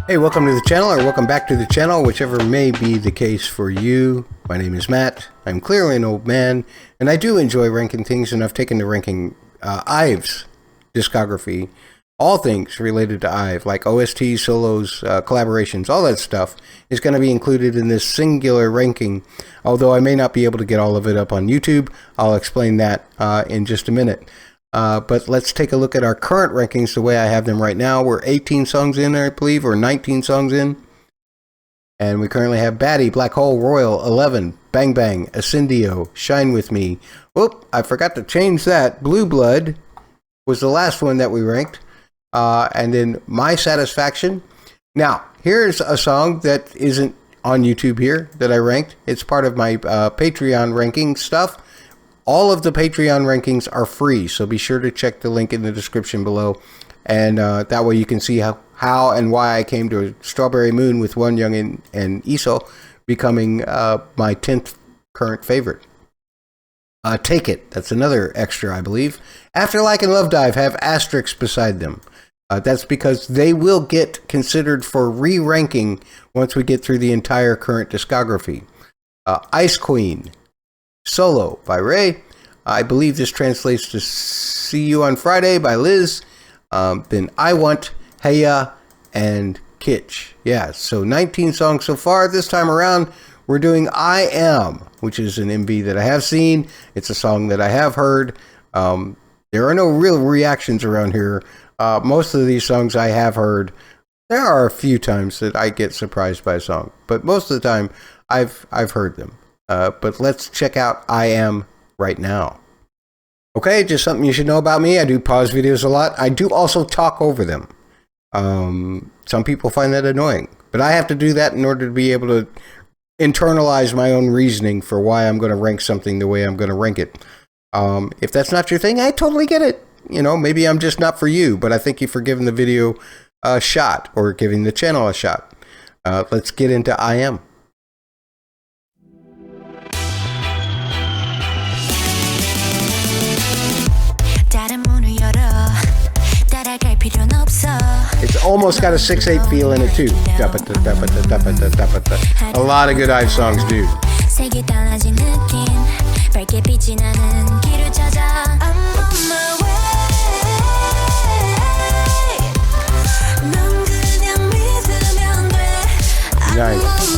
Hey, welcome to the channel, or welcome back to the channel, whichever may be the case for you. My name is Matt. I'm clearly an old man, and I do enjoy ranking things, and I've taken to ranking IVE's discography. All things related to IVE, like OSTs, solos, collaborations, all that stuff is going to be included in this singular ranking. Although I may not be able to get all of it up on YouTube, I'll explain that in just a minute. But let's take a look at our current rankings the way I have them right now. We're 18 songs in, I believe, or 19 songs in. And we currently have Baddie, Black Hole, Royal, 11, Bang Bang, Ascendio, Shine With Me. Whoop, I forgot to change that. Blue Blood was the last one that we ranked. And then My Satisfaction. Now, here's a song that isn't on YouTube here that I ranked. It's part of my Patreon ranking stuff. All of the Patreon rankings are free, so be sure to check the link in the description below. And that way you can see how and why I came to Strawberry Moon with One Young and Iso becoming my 10th current favorite. Take It, that's another extra, I believe. Afterlike and Love Dive have asterisks beside them. That's because they will get considered for re-ranking once we get through the entire current discography. Ice Queen, Solo by Ray. I believe this translates to See You on Friday by Liz. Then I Want, Heya, and Kitsch. Yeah, so 19 songs so far. This time around, we're doing I Am, which is an MV that I have seen. It's a song that I have heard. There are no real reactions around here. Most of these songs I have heard. There are a few times that I get surprised by a song, but most of the time I've heard them. But let's check out I Am right now. Okay, just something you should know about me. I do pause videos a lot. I do also talk over them. Some people find that annoying, but I have to do that in order to be able to internalize my own reasoning for why I'm going to rank something the way I'm going to rank it. If that's not your thing, I totally get it. You know, maybe I'm just not for you, but I thank you for giving the video a shot, or giving the channel a shot. Let's get into I Am. It's almost got a 6/8 feel in it too. A lot of good IVE songs do. Nice.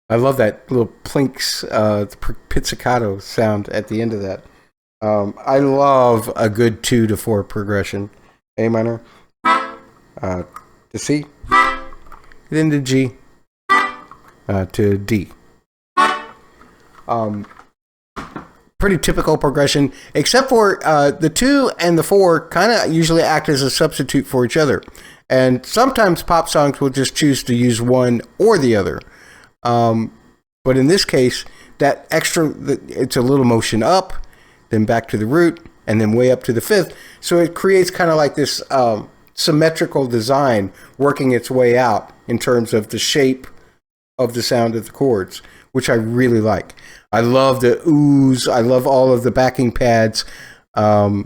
I love that little plinks, pizzicato sound at the end of that. I love a good 2 to 4 progression. A minor, to C, then to G, to D. Pretty typical progression, except for the 2 and the 4 kind of usually act as a substitute for each other. And sometimes pop songs will just choose to use one or the other. But in this case, that extra, it's a little motion up, then back to the root, and then way up to the 5th. So it creates kind of like this symmetrical design working its way out in terms of the shape of the sound of the chords, which I really like. I love the oohs. I love all of the backing pads. I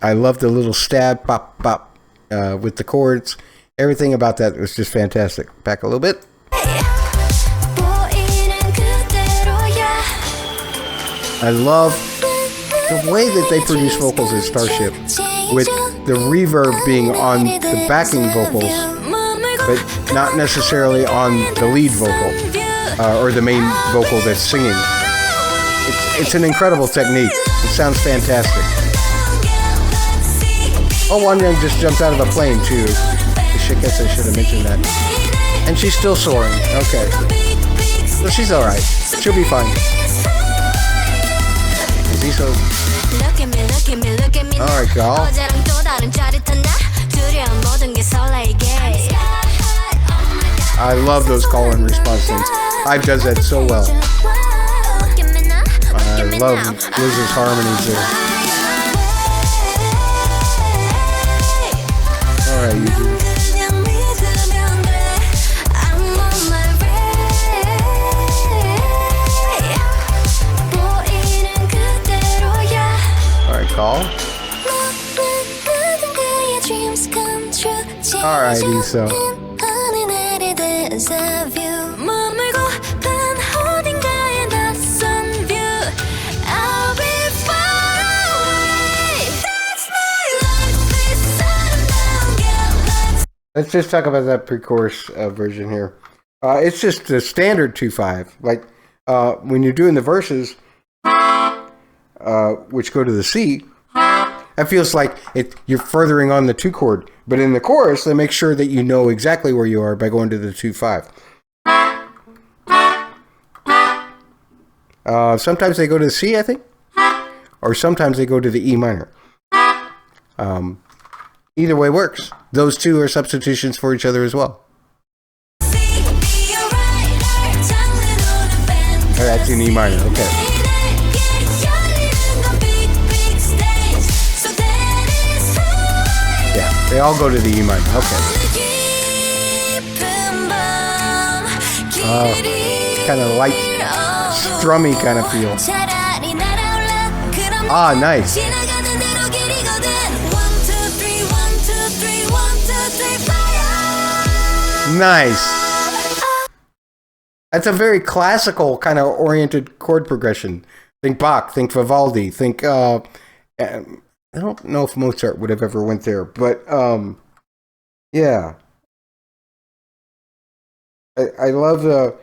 love the little stab pop pop with the chords. Everything about that was just fantastic. Back a little bit. I love the way that they produce vocals in Starship, with the reverb being on the backing vocals, but not necessarily on the lead vocal, or the main vocal that's singing. It's an incredible technique. It sounds fantastic. Oh, One Young just jumped out of a plane too. I guess I should have mentioned that. And she's still soaring. Okay. So she's alright. She'll be fine. Alright, y'all. I love those call and response things. IVE does that so well. I love Liz's harmonies there. Alright, you do. Alrighty, so let's just talk about that pre-chorus version here. It's just the standard 2/5. Like when you're doing the verses, which go to the C, that feels like you're furthering on the 2 chord. But in the chorus, they make sure that you know exactly where you are by going to the 2/5. Sometimes they go to the C, I think, or sometimes they go to the E minor. Either way works. Those two are substitutions for each other as well. Oh, that's in E minor, okay. Yeah, they all go to the E minor, okay. Kind of light, strummy kind of feel. Ah, nice. Nice. That's a very classical kind of oriented chord progression. Think Bach, think Vivaldi, think I don't know if Mozart would have ever went there, but yeah. I love the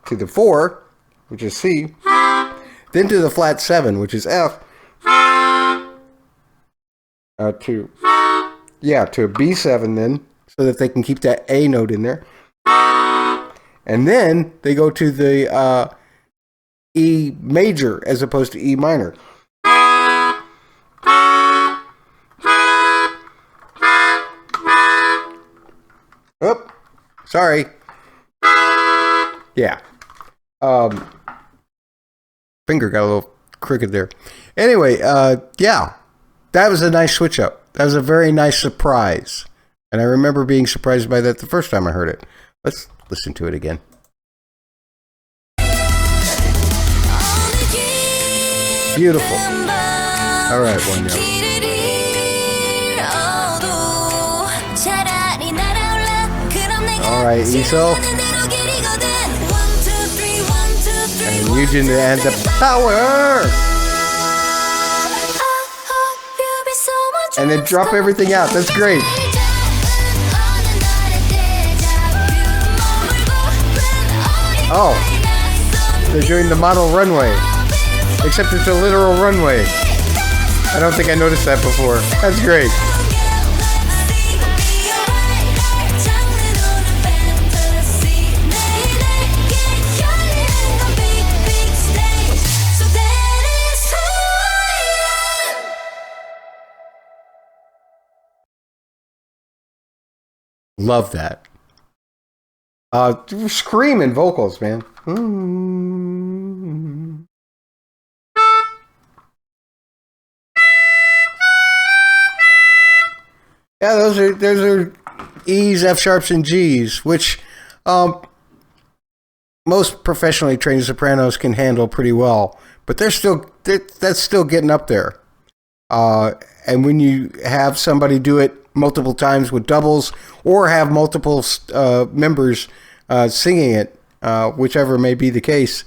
to the 4, which is C, then to the flat 7, which is F, to a B7 then, so that they can keep that A note in there. And then they go to the E major as opposed to E minor. Oh, sorry. Yeah. Finger got a little crooked there. Anyway, yeah. That was a nice switch up. That was a very nice surprise. And I remember being surprised by that the first time I heard it. Let's listen to it again. Beautiful. All right, one young. All right, Iso. And Eugen and the power. And then drop everything out. That's great. Oh, they're doing the model runway. Except it's a literal runway. I don't think I noticed that before. That's great. Love that. Screaming vocals, man. Yeah, those are E's, F sharps, and G's, which most professionally trained sopranos can handle pretty well. But that's still getting up there. And when you have somebody do it multiple times with doubles, or have multiple members singing it, whichever may be the case,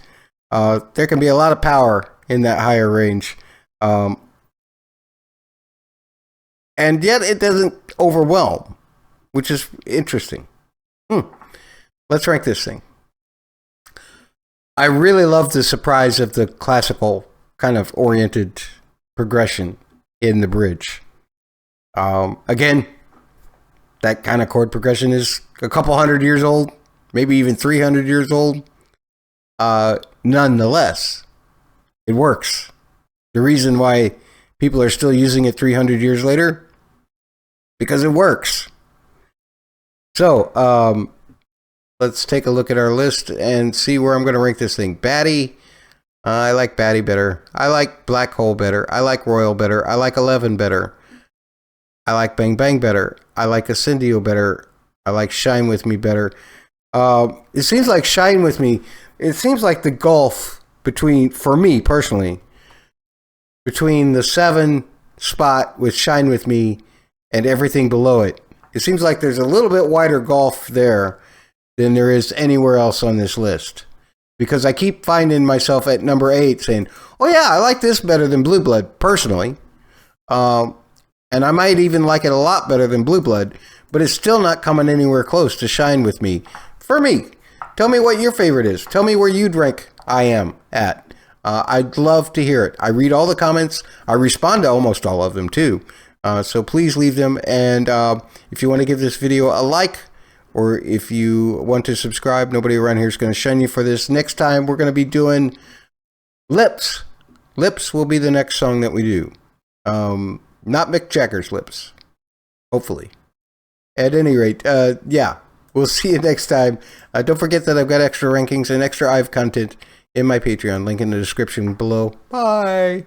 there can be a lot of power in that higher range. And yet it doesn't overwhelm, which is interesting. Let's rank this thing. I really love the surprise of the classical kind of oriented progression in the bridge. Again, that kind of chord progression is a couple hundred years old, maybe even 300 years old. Nonetheless, it works. The reason why people are still using it 300 years later, because it works. So, let's take a look at our list and see where I'm going to rank this thing. Batty, I like Batty better. I like Black Hole better. I like Royal better. I like 11 better. I like Bang Bang better. I like Ascendio better. I like Shine With Me better. It seems like Shine With Me, it seems like the gulf between, for me personally, between the 7 spot with Shine With Me and everything below it. It seems like there's a little bit wider gulf there than there is anywhere else on this list. Because I keep finding myself at number 8 saying, oh yeah, I like this better than Blue Blood, personally. And I might even like it a lot better than Blue Blood, but it's still not coming anywhere close to Shine With Me. For me, tell me what your favorite is. Tell me where you'd rank I Am at. I'd love to hear it. I read all the comments. I respond to almost all of them too. So please leave them. And if you want to give this video a like, or if you want to subscribe, nobody around here is going to shun you for this. Next time, we're going to be doing Lips. Lips will be the next song that we do. Not Mick Jagger's Lips. Hopefully. At any rate, yeah. We'll see you next time. Don't forget that I've got extra rankings and extra IVE content in my Patreon. Link in the description below. Bye.